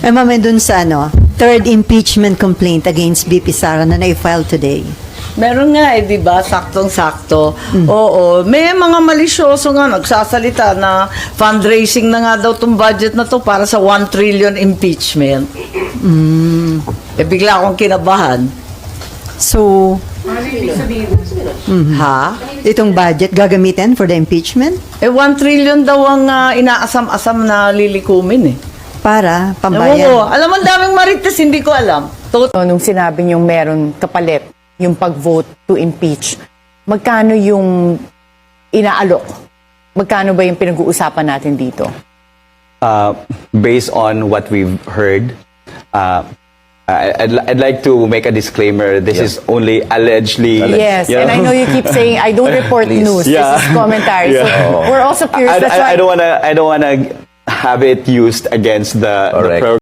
Ma'am, dun sa third impeachment complaint against BP Sara na na-file today. Meron nga di ba? Saktong-sakto. Oo. May mga malisyoso nga nagsasalita na fundraising na nga daw tong budget na to para sa 1 trillion impeachment. Bigla akong kinabahan. So, Ha? itong budget gagamitin for the impeachment? 1 trillion daw ang inaasam-asam na lilikumin Para Oo. pambayad. Alam mo, ang daming marites, hindi ko alam. Nung sinabi niyong meron kapalit yung pag-vote to impeach, magkano yung inaalok? Magkano ba yung pinag-uusapan natin dito? Based on what we've heard, I'd like to make a disclaimer. This is only allegedly. Yes, you and I know you keep saying, I don't report Please. news. Yeah. This is commentary. Yeah. So we're also curious. That's why I don't wanna have it used against the Correct. program.